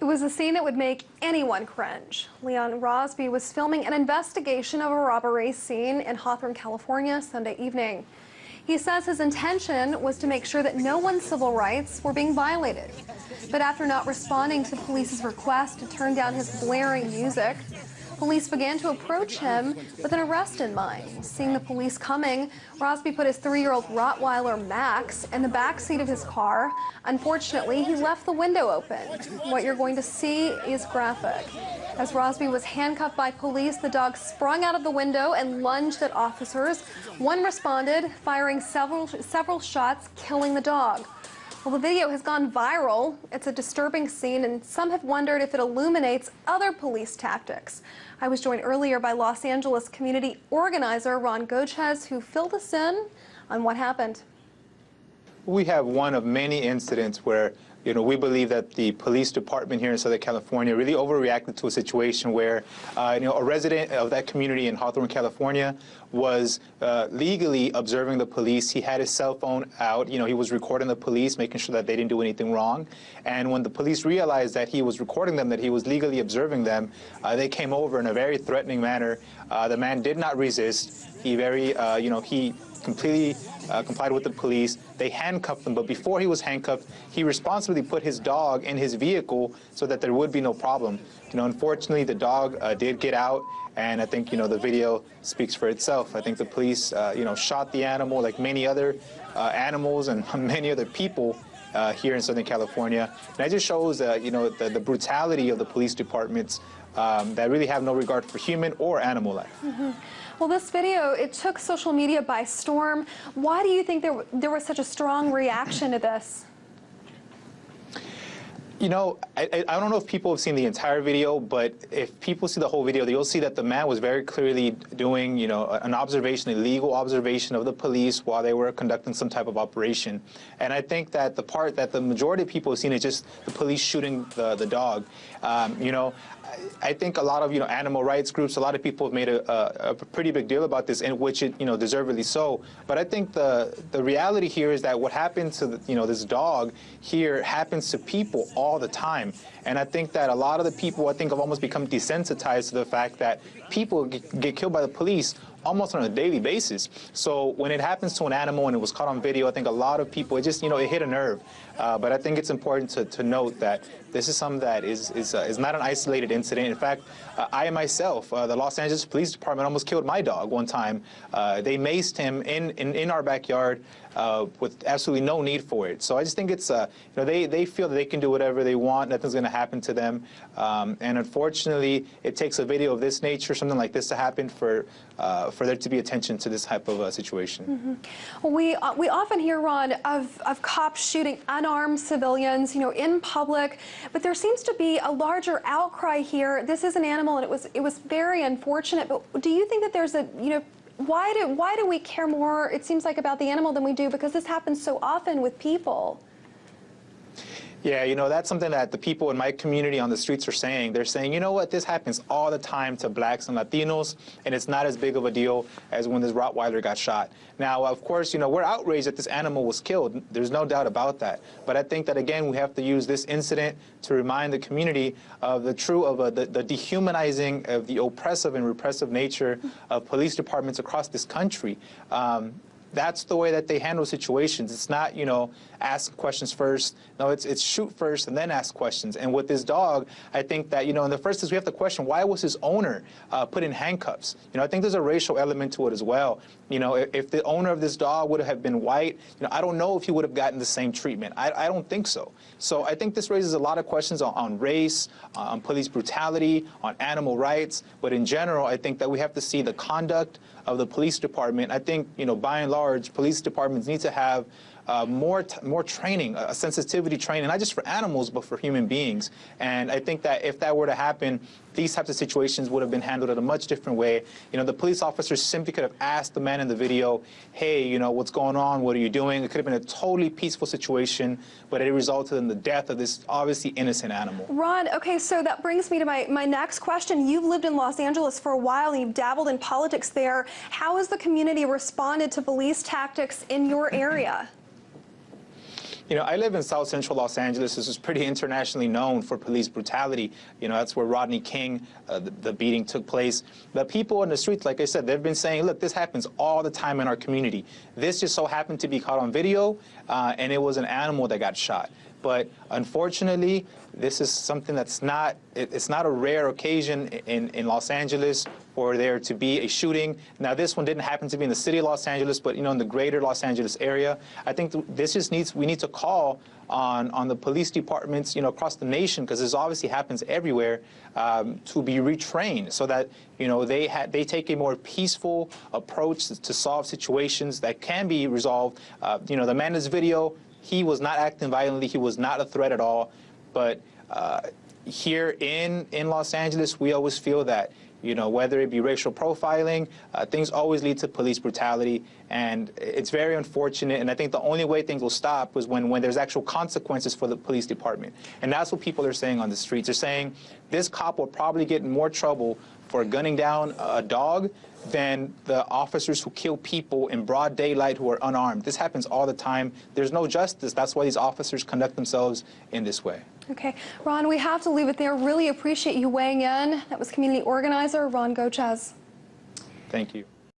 It was a scene that would make anyone cringe. Leon Rosby was filming an investigation of a robbery scene in Hawthorne, California, Sunday evening. He says his intention was to make sure that no one's civil rights were being violated. But after not responding to police's request to turn down his blaring music, police began to approach him with an arrest in mind. Seeing the police coming, Rosby put his 3-year-old rottweiler Max in the back seat of his car. Unfortunately, he left the window open. What you're going to see is graphic. As Rosby was handcuffed by police, the dog sprung out of the window and lunged at officers. One responded, firing several shots, killing the dog. Well, the video has gone viral. It's a disturbing scene, and some have wondered if it illuminates other police tactics. I was joined earlier by Los Angeles community organizer Ron Gochez, who filled us in on what happened. We have one of many incidents where we believe that the police department here in Southern California really overreacted to a situation where, a resident of that community in Hawthorne, California, was legally observing the police. He had his cell phone out. He was recording the police, making sure that they didn't do anything wrong. And when the police realized that he was recording them, that he was legally observing them, they came over in a very threatening manner. The man did not resist. He he completely complied with the police. They handcuffed him, but before he was handcuffed, he responsibly put his dog in his vehicle so that there would be no problem. Unfortunately, the dog did get out, and I think, the video speaks for itself. I think the police, shot the animal like many other animals and many other people here in Southern California. And that just shows, the brutality of the police departments that really have no regard for human or animal life. Mm-hmm. Well, this video, it took social media by storm. Why do you think there was such a strong reaction to this? I don't know if people have seen the entire video, but if people see the whole video, you'll see that the man was very clearly doing, an observation, a legal observation of the police while they were conducting some type of operation. And I think that the part that the majority of people have seen is just the police shooting the dog. I think a lot of animal rights groups, a lot of people have made a pretty big deal about this, in which it deservedly so. But I think the reality here is that what happened to this dog here happens to people all the time. And I think that a lot of the people, have almost become desensitized to the fact that people get killed by the police almost on a daily basis. So when it happens to an animal and it was caught on video, I think a lot of people, it hit a nerve. But I think it's important to note that this is something that is not an isolated incident. In fact, I myself, the Los Angeles Police Department almost killed my dog one time. They maced him in our backyard with absolutely no need for it. So I just think it's, they feel that they can do whatever they want. Nothing's going to happen to them. And unfortunately, it takes a video of this nature, something like this, to happen for there to be attention to this type of situation. Mm-hmm. Well, we often hear, Ron, of cops shooting unarmed civilians, in public, but there seems to be a larger outcry here. This is an animal, and it was very unfortunate. But do you think that there's a, why do we care more, it seems like, about the animal than we do? Because this happens so often with people. Yeah, that's something that the people in my community on the streets are saying. They're saying, this happens all the time to blacks and Latinos, and it's not as big of a deal as when this Rottweiler got shot. Now, of course, we're outraged that this animal was killed. There's no doubt about that. But I think that, again, we have to use this incident to remind the community of the dehumanizing of the oppressive and repressive nature of police departments across this country. That's the way that they handle situations. It's not, ask questions first. No, it's shoot first and then ask questions. And with this dog, I think that, in the first instance, we have to question, why was his owner put in handcuffs? I think there's a racial element to it as well. If the owner of this dog would have been white, I don't know if he would have gotten the same treatment. I don't think so. So I think this raises a lot of questions on race, on police brutality, on animal rights. But in general, I think that we have to see the conduct of the police department. I think, by and large, police departments need to have more training, a sensitivity training, not just for animals, but for human beings. And I think that if that were to happen, these types of situations would have been handled in a much different way. The police officers simply could have asked the man in the video, hey, what's going on? What are you doing? It could have been a totally peaceful situation, but it resulted in the death of this obviously innocent animal. Ron, okay, so that brings me to my next question. You've lived in Los Angeles for a while, and you've dabbled in politics there. How has the community responded to police tactics in your area? You know, I live in South Central Los Angeles. This is pretty internationally known for police brutality. You know, that's where Rodney King, the beating took place. The people in the streets, like I said, they've been saying, look, this happens all the time in our community. This just so happened to be caught on video, and it was an animal that got shot. But unfortunately, this is something that's not, it's not a rare occasion in Los Angeles for there to be a shooting. Now, this one didn't happen to be in the city of Los Angeles, but, you know, in the greater Los Angeles area. I think this just needs, we need to call on the police departments, you know, across the nation, because this obviously happens everywhere, to be retrained so that, you know, they take a more peaceful approach to solve situations that can be resolved. You know, the man in this video, he was not acting violently. He was not a threat at all. But here in Los Angeles, we always feel that, you know, whether it be racial profiling, things always lead to police brutality. And it's very unfortunate. And I think the only way things will stop is when there's actual consequences for the police department. And that's what people are saying on the streets. They're saying this cop will probably get in more trouble for gunning down a dog than the officers who kill people in broad daylight who are unarmed. This happens all the time. There's no justice. That's why these officers conduct themselves in this way. Okay, Ron, we have to leave it there. Really appreciate you weighing in. That was community organizer Ron Gochez. Thank you.